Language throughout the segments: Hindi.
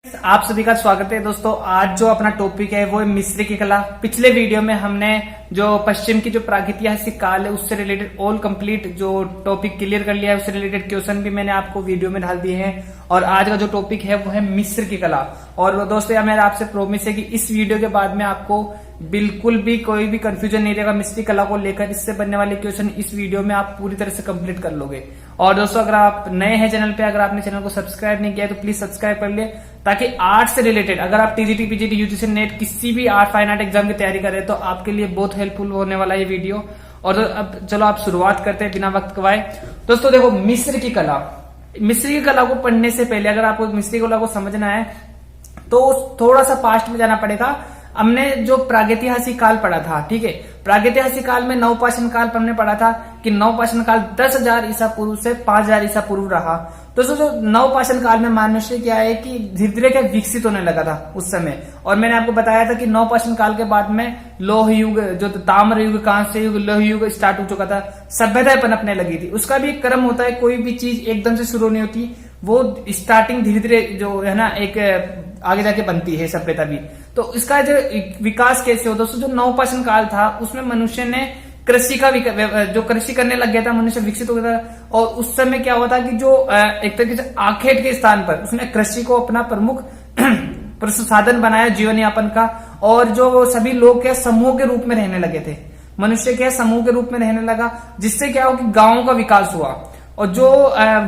आप सभी का स्वागत है दोस्तों। आज जो अपना टॉपिक है वो है मिस्र की कला। पिछले वीडियो में हमने जो पश्चिम की जो प्रागैतिहासिक काल है उससे रिलेटेड ऑल कंप्लीट जो टॉपिक क्लियर कर लिया है। उससे रिलेटेड क्वेश्चन भी मैंने आपको वीडियो में डाल दिए हैं और आज का जो टॉपिक है वो है मिस्र की कला। और दोस्तों यार मेरा आपसे प्रॉमिस है कि इस वीडियो के बाद में आपको बिल्कुल भी कोई भी कंफ्यूजन नहीं रहेगा मिस्र की कला को लेकर। इससे बनने वाले क्वेश्चन इस वीडियो में आप पूरी तरह से कंप्लीट कर लोगे। और दोस्तों अगर आप नए हैं चैनल पे, अगर आपने चैनल को सब्सक्राइब नहीं किया है तो प्लीज सब्सक्राइब कर ले, ताकि आर्ट से रिलेटेड अगर आप टीजीटी पीजीटी यूजीसी नेट किसी भी आर्ट फाइन आर्ट एग्जाम की तैयारी कर रहे हैं तो आपके लिए बहुत हेल्पफुल होने वाला है ये वीडियो। और अब चलो आप शुरुआत करते हैं बिना वक्त गवाए। दोस्तों देखो मिस्र की कला को पढ़ने से पहले अगर आपको मिस्र की कला को समझना है तो थोड़ा सा पास्ट में जाना पड़ेगा। हमने जो प्रागैतिहासिक काल पढ़ा था, ठीक है, प्रागैतिहासिक काल में नवपाषाण काल हमने पढ़ा था कि नवपाषाण काल 10,000 ईसा पूर्व से 5,000 ईसा पूर्व रहा। दोस्तों जो नवपाषाण काल में मनुष्य क्या है कि धीरे धीरे क्या विकसित होने लगा था उस समय। और मैंने आपको बताया था कि नवपाषाण काल के बाद में लोह युग, जो ताम्र युग, कांस्य युग, लोह युग स्टार्ट हो चुका था, सभ्यताएं पनपने लगी थी। उसका भी एक क्रम होता है, कोई भी चीज एकदम से शुरू नहीं होती, वो स्टार्टिंग धीरे धीरे जो है ना एक आगे जाके बनती है सभ्यता भी। तो इसका जो विकास कैसे हो दोस्तों, जो नवपाषाण काल था उसमें मनुष्य ने कृषि का जो कृषि करने लग गया था, मनुष्य विकसित हो गया था। और उस समय क्या हुआ था कि जो एक तरीके से आखेट के स्थान पर उसने कृषि को अपना प्रमुख प्रसाधन बनाया जीवन यापन का। और जो सभी लोग क्या समूह के रूप में रहने लगे थे, मनुष्य क्या समूह के रूप में रहने लगा, जिससे क्या हो कि गांवों का विकास हुआ और जो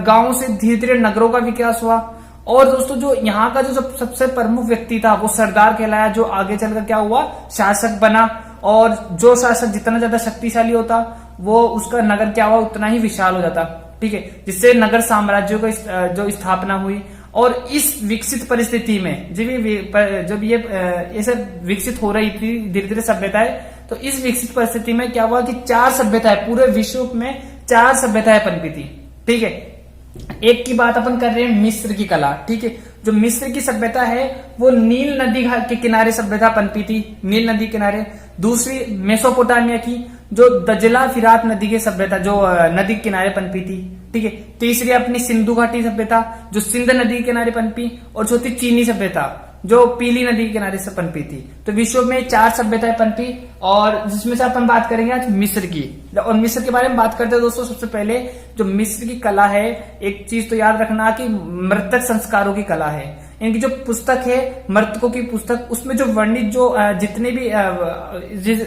गांव से धीरे धीरे नगरों का विकास हुआ। और दोस्तों जो यहाँ का जो सबसे प्रमुख व्यक्ति था वो सरदार कहलाया, जो आगे चलकर क्या हुआ शासक बना। और जो शासक जितना ज्यादा शक्तिशाली होता वो उसका नगर क्या हुआ उतना ही विशाल हो जाता, ठीक है, जिससे नगर साम्राज्यों का जो स्थापना हुई। और इस विकसित परिस्थिति में जब ये ऐसे विकसित हो रही थी धीरे धीरे सभ्यताएं, तो इस विकसित परिस्थिति में क्या हुआ कि 4 सभ्यताएं पूरे विश्व में 4 सभ्यताएं पनपी थी, ठीक है। एक की बात अपन कर रहे हैं मिस्र की कला, ठीक है। जो मिस्र की सभ्यता है वो नील नदी के किनारे सभ्यता पनपी थी, नील नदी किनारे। दूसरी मेसोपोटामिया की जो दजला फिरात नदी की सभ्यता जो नदी के किनारे पनपी थी, ठीक है। तीसरी अपनी सिंधु घाटी सभ्यता जो सिंध नदी के किनारे पनपी। और चौथी चीनी सभ्यता जो पीली नदी के किनारे से पनपी थी। तो विश्व में 4 सभ्यताएं पनपी और जिसमें से अपन बात करेंगे आज मिस्र की। और मिस्र के बारे में बात करते हैं दोस्तों, सबसे पहले जो मिस्र की कला है, एक चीज तो याद रखना कि मृतक संस्कारों की कला है। इनकी जो पुस्तक है मृतकों की पुस्तक, उसमें जो वर्णित जो जितने भी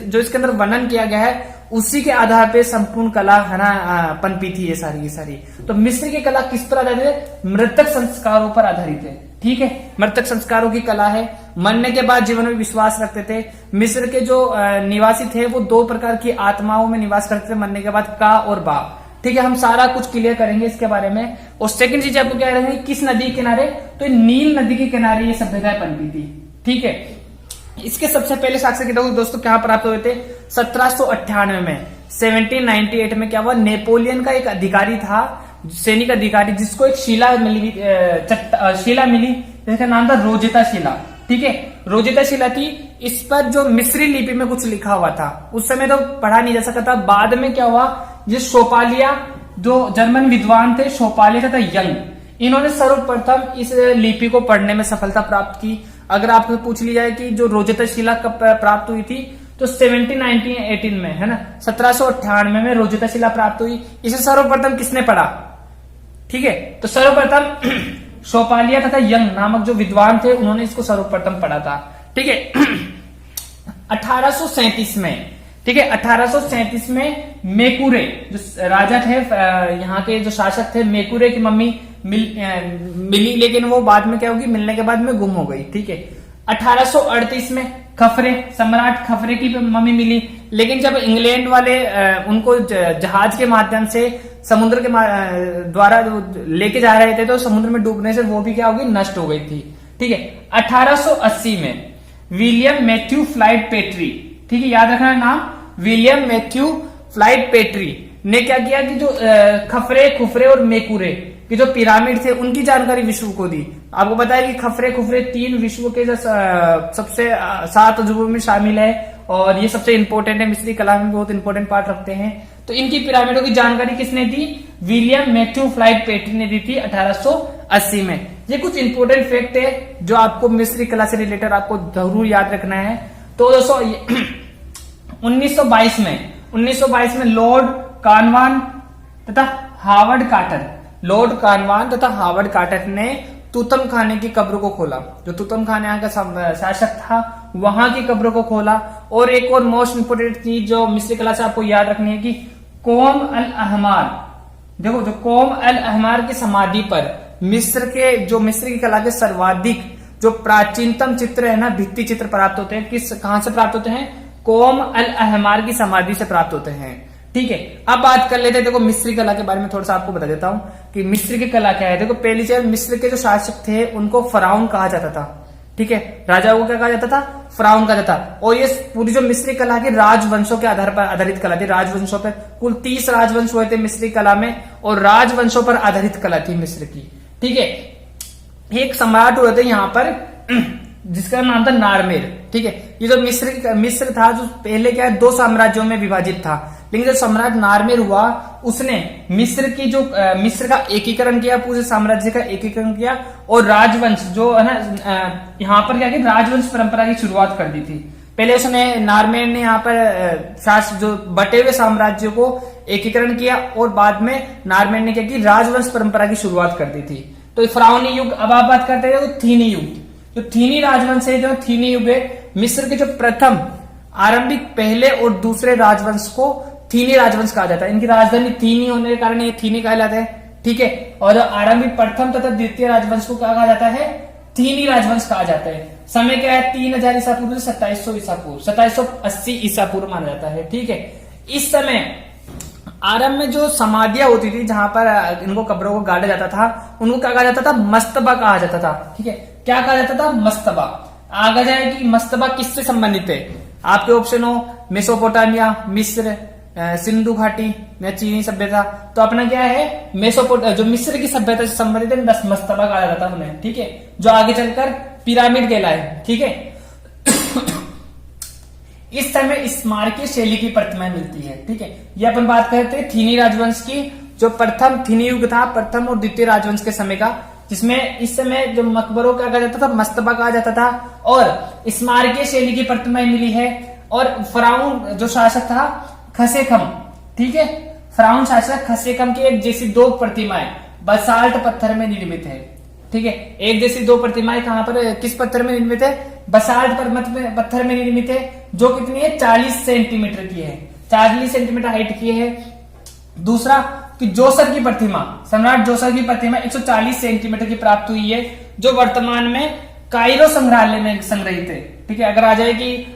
जो इसके अंदर वर्णन किया गया है उसी के आधार पे संपूर्ण कला है ना पनपी थी ये सारी की सारी। तो मिस्र की कला किस पर आधारित है? मृतक संस्कारों पर आधारित है, ठीक है। मृतक संस्कारों की कला है। मरने के बाद जीवन में विश्वास रखते थे। मिस्र के जो निवासी थे वो 2 प्रकार की आत्माओं में निवास करते थे मरने के बाद, का और बा, ठीक है। हम सारा कुछ क्लियर करेंगे इसके बारे में। और सेकंड चीज आपको क्या रहेंगे, किस नदी के किनारे? तो नील नदी के किनारे ये सभ्यताएं पनपी थी, ठीक है। इसके सबसे पहले साक्ष्य दोस्तों क्या प्राप्त हुए थे 1798 में। 1798 में क्या हुआ, नेपोलियन का एक अधिकारी था, सैनिक अधिकारी, जिसको एक शिला मिली, जिसका नाम था रोजेता शिला, ठीक है। रोजेता शिला थी। इस पर जो मिस्री लिपि में कुछ लिखा हुआ था, उस समय तो पढ़ा नहीं जा सकता था। बाद में क्या हुआ, ये शोपालिया जो जर्मन विद्वान थे, शोपालिया तथा यंग, इन्होंने सर्वप्रथम इस लिपि को पढ़ने में सफलता प्राप्त की। अगर आपको पूछ लिया जाए कि जो रोजेता शिला कब प्राप्त हुई थी, तो 1718 में, है ना, 1798 में रोजेता शिला प्राप्त हुई। इसे सर्वप्रथम किसने पढ़ा, ठीक है, तो सर्वप्रथम शोपालिया तथा यंग नामक जो विद्वान थे उन्होंने इसको सर्वप्रथम पढ़ा था, ठीक है। 1837 में, ठीक है, 1837 में मेकुरे जो राजा थे, यहाँ के जो शासक थे, मेकुरे की मम्मी मिली, लेकिन वो बाद में क्या होगी, मिलने के बाद में गुम हो गई, ठीक है। 1838 में खफरे, सम्राट खफरे की मम्मी मिली, लेकिन जब इंग्लैंड वाले उनको जहाज के माध्यम से समुद्र के द्वारा लेके जा रहे थे तो समुद्र में डूबने से वो भी क्या होगी, नष्ट हो गई थी, ठीक है। 1880 में विलियम मैथ्यू फ्लाइट पेट्री, ठीक है, याद रखना नाम, विलियम मैथ्यू फ्लाइट पेट्री ने क्या किया कि जो खफरे, खुफरे और मेकुरे कि जो पिरामिड थे उनकी जानकारी विश्व को दी। आपको पता है कि खफरे खुफरे 3 विश्व के सबसे 7 अजूबों में शामिल है और ये सबसे इंपॉर्टेंट है, मिस्री कला में बहुत इंपॉर्टेंट पार्ट रखते हैं। तो इनकी पिरामिडों की जानकारी किसने दी? विलियम मैथ्यू फ्लाइट पेट्री ने दी थी 1880 1980 में। ये कुछ इंपोर्टेंट फैक्ट है जो आपको मिस्री कला से रिलेटेड आपको जरूर याद रखना है। तो दोस्तों 1922 में लॉर्ड कानवान तथा हावर्ड कार्टर ने तूतम खाने की कब्र को खोला। जो तूतम खाने यहाँ का शासक था वहां की कब्र को खोला। और एक और मोस्ट इंपोर्टेंट चीज जो मिस्री कला से आपको याद रखनी है कि कोम अल अहमार, देखो जो कोम अल अहमार की समाधि पर मिस्र की कला के सर्वाधिक जो प्राचीनतम चित्र है ना, भित्ति चित्र प्राप्त होते हैं। कहां से प्राप्त होते हैं? कोम अल अहमार की समाधि से प्राप्त होते हैं। ठीक है, अब बात कर लेते हैं। देखो मिस्री कला के बारे में थोड़ा सा आपको बता देता हूं कि मिस्री की कला क्या है। देखो पहली चीज, मिस्र के जो शासक थे उनको फराउन कहा जाता था। ठीक है, राजाओं को क्या कहा जाता था? फराउन कहा जाता था। और ये पूरी जो मिस्री कला की राजवंशों के आधार पर आधारित कला थी। राजवंशों पर कुल 30 राजवंश हुए थे मिस्री कला में, और राजवंशों पर आधारित कला थी मिस्र की। ठीक है, एक सम्राट हुए थे यहाँ पर जिसका नाम था नारमेर। ठीक है, ये जो मिस्र था जो पहले क्या है 2 साम्राज्यों में विभाजित था, लेकिन जब सम्राट नारमेर हुआ उसने मिस्र का एकीकरण किया, पूरे साम्राज्य का एकीकरण किया। और राजवंश जो है ना यहाँ पर क्या किया, राजवंश परंपरा की शुरुआत कर दी थी। पहले उसने नारमेर ने यहाँ पर जो बटे हुए साम्राज्य को एकीकरण किया, और बाद में नारमेर ने क्या की, राजवंश परंपरा की शुरुआत कर दी थी। तो फराउनी युग, अब आप बात करते हैं तो थीनी युग। जो थीनी राजवंश है, जो थीनी युग है, मिस्र के जो प्रथम आरंभिक पहले और दूसरे राजवंश को थीनी राजवंश कहा जाता है। इनकी राजधानी थीनी होने के कारण ये थीनी कहा जाता है। ठीक है, और आरंभिक प्रथम तथा द्वितीय राजवंश को क्या कहा जाता है? थीनी राजवंश कहा जाता है। समय क्या है? 3000 ईसा पूर्व से 2700 ईसा पूर्व, 2780 ईसा पूर्व माना जाता है। ठीक है, इस समय आरंभ में जो समाधियां होती थी जहां पर इनको कब्रों को गाड़ा जाता था, उनको क्या कहा जाता था? मस्तबा कहा जाता था। ठीक है, क्या कहा जाता था? मस्तबा। आगे जाए कि मस्तबा किससे संबंधित है? आपके ऑप्शन हो मेसोपोटामिया, मिस्र, सिंधु घाटी या चीनी सभ्यता। तो अपना क्या है? जो मिस्र की सभ्यता से संबंधित है, मस्तबा कहा जाता है उन्हें। ठीक है, जो आगे चलकर पिरामिड कहलाए। ठीक है, इस समय स्मारकीय शैली की प्रतिमाएं मिलती है। ठीक है, ये अपन बात करते हैं थीनी राजवंश की, जो प्रथम थीनी युग था, प्रथम और द्वितीय राजवंश के समय का, जिसमें इस समय जो मकबरों का कहा जाता था मस्तबा कहा जाता था, और स्मारकीय शैली की प्रतिमाएं मिली है। और फराउन जो शासक था खसेखम, ठीक है, फराउन शासक खसेखम की एक जैसी 2 प्रतिमाएं बसाल्ट पत्थर में निर्मित है। ठीक है, एक जैसी 2 प्रतिमाएं कहां पर, किस पत्थर में निर्मित है? बसाल्ट पत्थर में निर्मित है, जो कितनी है? 40 सेंटीमीटर की है, 40 सेंटीमीटर हाइट की है। दूसरा कि जोसर की प्रतिमा, सम्राट जोसर की प्रतिमा 140 सेंटीमीटर की प्राप्त हुई है, जो वर्तमान में कायरो संग्रहालय में संग्रहित है। ठीक है, अगर आ जाए कि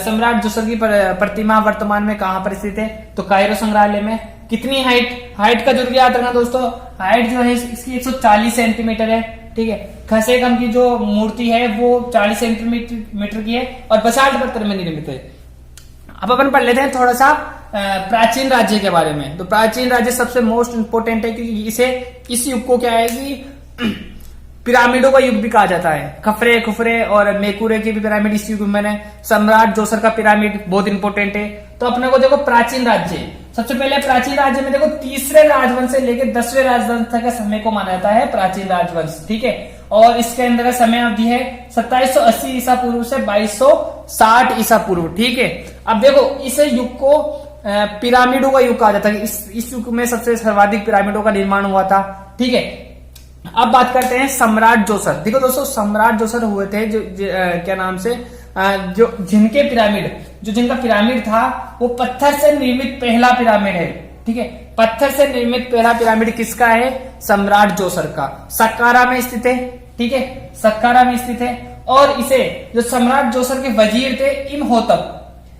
सम्राट जोसर की प्रतिमा वर्तमान में कहां पर स्थित है, तो कायरो संग्रहालय में। कितनी हाइट का जरूर याद रखना दोस्तों, हाइट जो है इसकी 140 सेंटीमीटर है। ठीक है, खसेकम की जो मूर्ति है वो 40 सेंटीमीटर की है और बसाल्ट पत्थर में निर्मित है। अब अपन पढ़ लेते हैं थोड़ा सा प्राचीन राज्य के बारे में। तो प्राचीन राज्य सबसे मोस्ट इंपोर्टेंट है क्योंकि इस युग को क्या है कि पिरामिडों का युग भी कहा जाता है। खफरे खुफरे और मेकुरे की भी पिरामिड इस युग में है। सम्राट जोसर का पिरामिड बहुत इंपॉर्टेंट है। तो अपने को देखो प्राचीन राज्य, सबसे पहले प्राचीन राज्य में देखो तीसरे राजवंश से लेकर 10वें राजवंश तक के समय को माना जाता है प्राचीन राजवंश। ठीक है, और इसके अंदर का समय अवधि है 2780 ईसा पूर्व से 2260 ईसा पूर्व। ठीक है, अब देखो इस युग को पिरामिडों का युग कहा जाता है। इस युग में सबसे सर्वाधिक पिरामिडों का निर्माण हुआ था। ठीक है, अब बात करते हैं सम्राट जोसर। देखो दोस्तों, सम्राट जोसर हुए थे क्या नाम से, जिनका पिरामिड था वो पत्थर से निर्मित पहला पिरामिड है। ठीक है, पत्थर से निर्मित पहला पिरामिड किसका है? सम्राट जोसर का। सक्कारा में स्थित है। ठीक है, सक्कारा में स्थित है। और इसे जो सम्राट जोसर के वजीर थे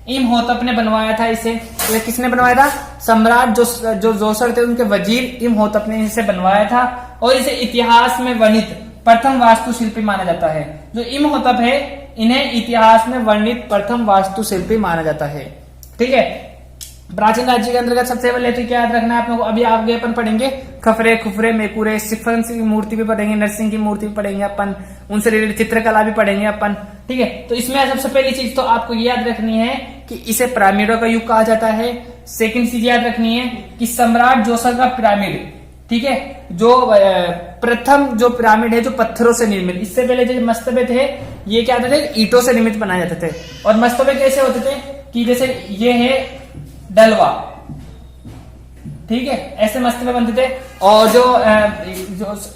इमहोतप ने बनवाया था। इसे तो किसने बनवाया था? सम्राट जो जोसर थे उनके वजीर इमहोतप ने इसे बनवाया था। और इसे इतिहास में वर्णित प्रथम वास्तुशिल्पी माना जाता है। जो इमहोतप है इन्हें इतिहास में वर्णित प्रथम वास्तुशिल्पी माना जाता है। ठीक है, प्राचीन राज्य के अंतर्गत सबसे पहले तो क्या याद रखना है आप लोगों को, अभी आगे अपन पढ़ेंगे खफरे खुफरे मेकुरे, सिफन की मूर्ति भी पढ़ेंगे, नरसिंह की मूर्ति भी पढ़ेंगे अपन, उनसे रिलेटेड चित्रकला भी पढ़ेंगे अपन। ठीक है, तो इसमें सबसे पहली चीज तो आपको याद रखनी है कि इसे पिरामिडों का युग कहा जाता है। सेकंड चीज याद रखनी है कि सम्राट जोसर का पिरामिड, ठीक है। जो प्रथम जो पिरामिड है जो पत्थरों से निर्मित, इससे पहले जो मस्तबे थे ये क्या होते थे, ईंटों से निर्मित बनाए जाते थे। और मस्तबे कैसे होते थे कि जैसे ये है डलवा, ठीक है, ऐसे मस्तबे बनते थे। और जो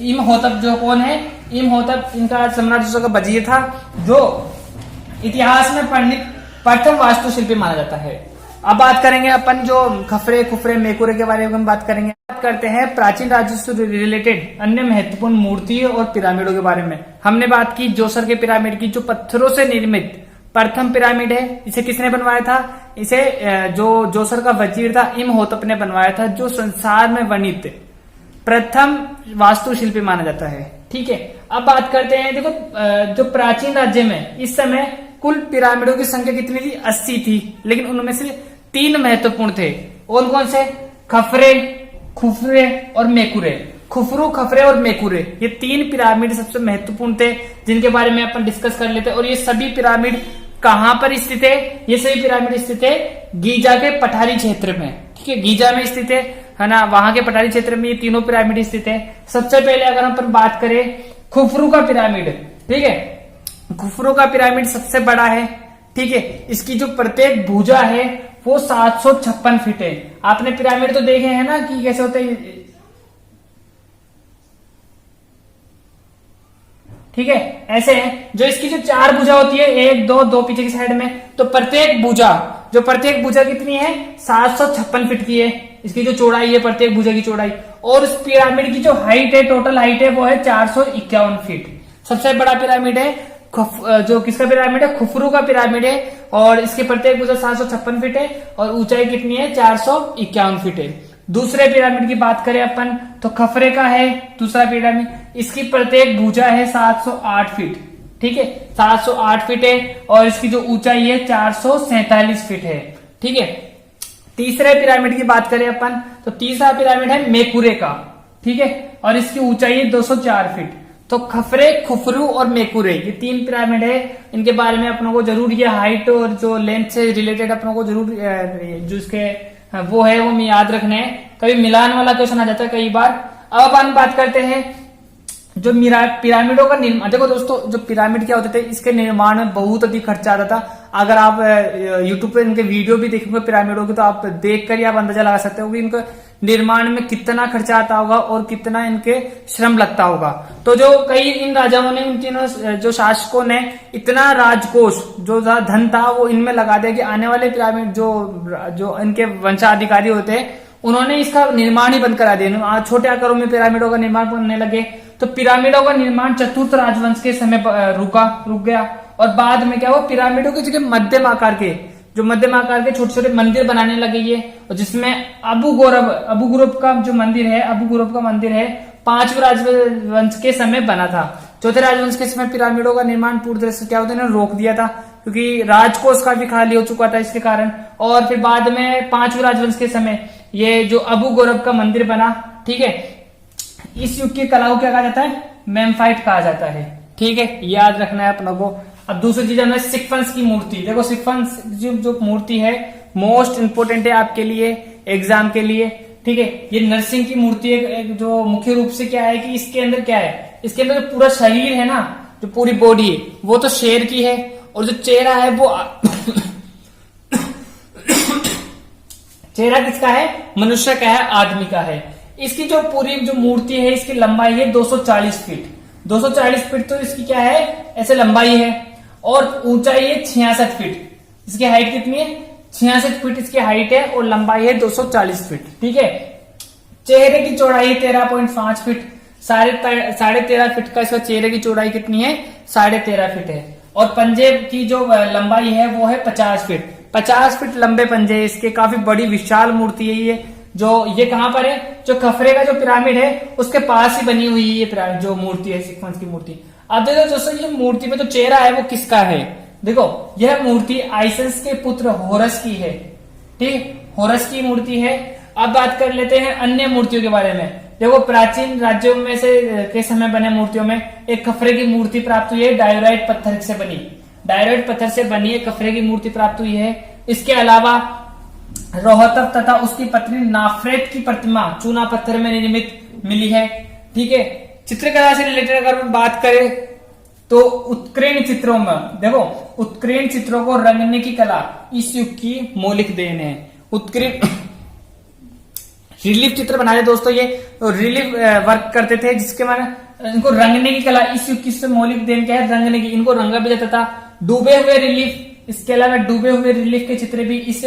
इमहोतप जो कौन है, इमहोतप इनका सम्राट अशोक का वजीर था, जो इतिहास में पंडित प्रथम वास्तुशिल्पी माना जाता है। अब बात करेंगे अपन जो खफरे खुफरे मेकुरे के बारे में हम बात करेंगे। बात करते हैं प्राचीन राज्यों से रिलेटेड अन्य महत्वपूर्ण मूर्तियों और पिरामिडों के बारे में। हमने बात की जोसर के पिरामिड की, जो पत्थरों से निर्मित प्रथम पिरामिड है। इसे किसने बनवाया था, इसे जो जोसर का वजीर था इमहोतप ने बनवाया था, जो संसार में वर्णित प्रथम वास्तुशिल्पी माना जाता है, ठीक है। अब बात करते हैं, देखो जो प्राचीन राज्य में इस समय कुल पिरामिडों की संख्या कितनी थी, 80 थी, लेकिन उनमें से 3 महत्वपूर्ण थे। कौन कौन से, खफरे, खुफरे और मेकुरे। खुफरू, खफरे और मेकुरे, ये 3 पिरामिड सबसे महत्वपूर्ण थे, जिनके बारे में अपन डिस्कस कर लेते हैं। और ये सभी पिरामिड कहां पर स्थित है, ये सभी पिरामिड स्थित है गीजा के पठारी क्षेत्र में, ठीक है, गीजा में स्थित है ना, वहां के पठारी क्षेत्र में ये तीनों पिरामिड स्थित है। सबसे पहले अगर हम बात करें खुफरू का पिरामिड, ठीक है, खुफरू का पिरामिड सबसे बड़ा है, ठीक है। इसकी जो प्रत्येक भुजा है वो 756 फीट है। आपने पिरामिड तो देखे हैं ना कि कैसे होते हैं, ठीक है, ऐसे है। जो इसकी जो 4 भुजा होती है, 1 2 2 पीछे की साइड में, तो प्रत्येक भुजा कितनी है, 756 फीट की है। इसकी जो चौड़ाई है, प्रत्येक भुजा की चौड़ाई। और इस पिरामिड की जो हाइट है, टोटल हाइट है, वो है 451 फीट। सबसे बड़ा पिरामिड है जो किसका पिरामिड है, खुफरू का पिरामिड है। और इसके प्रत्येक भुजा 756 फीट है और ऊंचाई कितनी है, 451 फीट है। दूसरे पिरामिड की बात करें अपन तो खफरे का है दूसरा पिरामिड, इसकी प्रत्येक भुजा है 708 फीट, ठीक है, 708 फीट है। और इसकी जो ऊंचाई है 447 फीट है, ठीक है। तीसरे पिरामिड की बात करें अपन तो तीसरा पिरामिड है मेकुरे का, ठीक है, और इसकी ऊंचाई है 204 फीट। तो खफरे, खुफरू और मेकुरे, ये 3 पिरामिड है। इनके बारे में अपनों को जरूर ये हाइट और जो लेंथ से रिलेटेड अपनों को जरूर जो इसके वो है वो याद रखने हैं। कभी मिलान वाला क्वेश्चन आ जाता है कई बार। अब अपन बात करते हैं जो पिरामिडों का निर्माण। देखो दोस्तों, जो पिरामिड क्या होते थे, इसके निर्माण में बहुत अधिक खर्चा आता था। अगर आप यूट्यूब पे इनके वीडियो भी देखेंगे पिरामिडों की, तो आप देख कर ही आप अंदाजा लगा सकते हो कि इनके निर्माण में कितना खर्चा आता होगा और कितना इनके श्रम लगता होगा। तो जो कई इन राजाओं ने, उन तीनों जो शासकों ने इतना राजकोष जो धन था वो इनमें लगा दिया कि आने वाले पिरामिड जो इनके वंशाधिकारी होते हैं, उन्होंने इसका निर्माण ही बंद करा दिया। छोटे आकारों में पिरामिडों का निर्माण करने लगे। तो पिरामिडों का निर्माण चतुर्थ राजवंश के समय रुक गया। और बाद में क्या हुआ, पिरामिडों की जगह मध्यम आकार के छोटे छोटे मंदिर बनाने लगे ये, और जिसमें अबू गुरब का जो मंदिर है 5वें राजवंश के समय बना था। चौथे राजवंश के समय पिरामिडों का निर्माण पूरी तरह से क्या होता है, रोक दिया था, क्योंकि राजकोष काफी खाली हो चुका था इसके कारण। और फिर बाद में 5वें राजवंश के समय ये जो अबू गोरब का मंदिर बना, ठीक है। इस युग की कला को क्या कहा जाता है, मेम्फाइट कहा जाता है, ठीक है, याद रखना है अपनों को। अब दूसरी चीज हमें सिक्फन्स की मूर्ति। देखो सिक्फन्स जो मूर्ति है मोस्ट इंपोर्टेंट है आपके लिए एग्जाम के लिए, ठीक है। ये नरसिंह की मूर्ति है, जो मुख्य रूप से क्या है कि इसके अंदर क्या है, इसके अंदर जो पूरा शरीर है ना, जो पूरी बॉडी है वो तो शेर की है, और जो चेहरा है वो चेहरा किसका है, मनुष्य का है, आदमी का है। इसकी जो पूरी जो मूर्ति है, इसकी लंबाई है 240 फीट। 240 फीट तो इसकी क्या है, ऐसे लंबाई है। और ऊंचाई है 66 फीट। इसकी हाइट कितनी है, 66 फीट इसकी हाइट है, और लंबाई है 240 फीट, ठीक है। चेहरे की चौड़ाई 13.5 फीट, 13.5 फीट का इसका चेहरे की चौड़ाई कितनी है, 13.5 फीट है। और पंजे की जो लंबाई है वो है 50 फीट। 50 फीट लंबे पंजे इसके, काफी बड़ी विशाल मूर्ति है ये। ये कहां पर है, जो खफरे का जो पिरामिड है उसके पास ही बनी हुई है ये जो मूर्ति है, सिक्फन्स की मूर्ति। अब देखो दोस्तों, ये मूर्ति में जो चेहरा है वो किसका है, देखो यह मूर्ति आइसस के पुत्र होरस की है, ठीक, होरस की मूर्ति है। अब बात कर लेते हैं अन्य मूर्तियों के बारे में। देखो प्राचीन राज्यों में से के समय बने मूर्तियों में एक खफरे की मूर्ति प्राप्त हुई है, डायोराइट पत्थर से बनी, डायोराइट पत्थर से बनी एक खफरे की मूर्ति प्राप्त हुई है। इसके अलावा रोहतक तथा उसकी पत्नी नाफ्रेट की प्रतिमा चूना पत्थर में निर्मित मिली है। ठीक है, चित्रकला से रिलेटेड अगर हम बात करें तो उत्कीर्ण चित्रों में देखो, उत्कीर्ण चित्रों को रंगने की कला इस युग की मौलिक देन है। उत्कीर्ण रिलीफ चित्र बनाए दोस्तों, ये रिलीफ वर्क करते थे, जिसके माने इनको रंगने की कला इस युग की मौलिक देन क्या है, रंगने की। इनको रंगा भी जाता था। डूबे हुए रिलीफ, इसके अलावा डूबे हुए रिलीफ के चित्र भी इस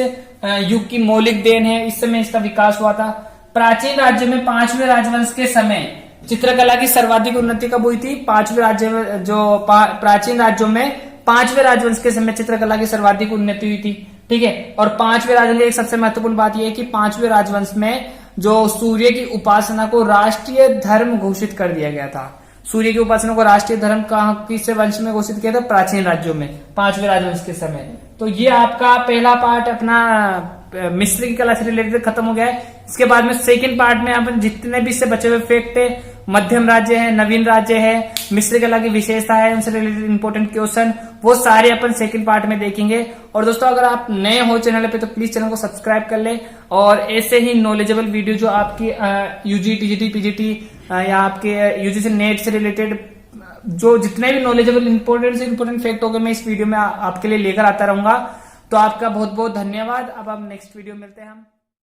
युग की मौलिक देन है। इस समय इसका विकास हुआ था। प्राचीन राज्य में 5वें राजवंश के समय चित्रकला की सर्वाधिक उन्नति कब हुई थी? 5वें राज्य में, जो प्राचीन राज्यों में 5वें राजवंश के समय चित्रकला की सर्वाधिक उन्नति हुई थी। ठीक है, और 5वें राजवंश, एक सबसे महत्वपूर्ण बात यह है कि 5वें राजवंश में जो सूर्य की उपासना को राष्ट्रीय धर्म घोषित कर दिया गया था। सूर्य की उपासना को राष्ट्रीय धर्म किस वंश में घोषित किया था? प्राचीन राज्यों में, 5वें राजवंश के समय। तो ये आपका पहला पार्ट अपना मिस्र की कला से रिलेटेड खत्म हो गया है। इसके बाद में सेकंड पार्ट में अपन जितने भी इससे बचे हुए फैक्ट है, मध्यम राज्य है, नवीन राज्य है, मिस्र कला की विशेषता है, उनसे रिलेटेड इंपॉर्टेंट क्वेश्चन, वो सारे अपन सेकंड पार्ट में देखेंगे। और दोस्तों अगर आप नए हो चैनल पे तो प्लीज चैनल को सब्सक्राइब कर ले, और ऐसे ही नॉलेजेबल वीडियो जो आपकी यूजी, टीजीटी, पीजीटी या आपके यूजीसी नेट से रिलेटेड जो जितने भी नॉलेजेबल इंपॉर्टेंट फैक्ट होंगे, मैं इस वीडियो में आपके लिए लेकर आता रहूंगा। तो आपका बहुत बहुत धन्यवाद। अब हम नेक्स्ट वीडियो मिलते हैं हम।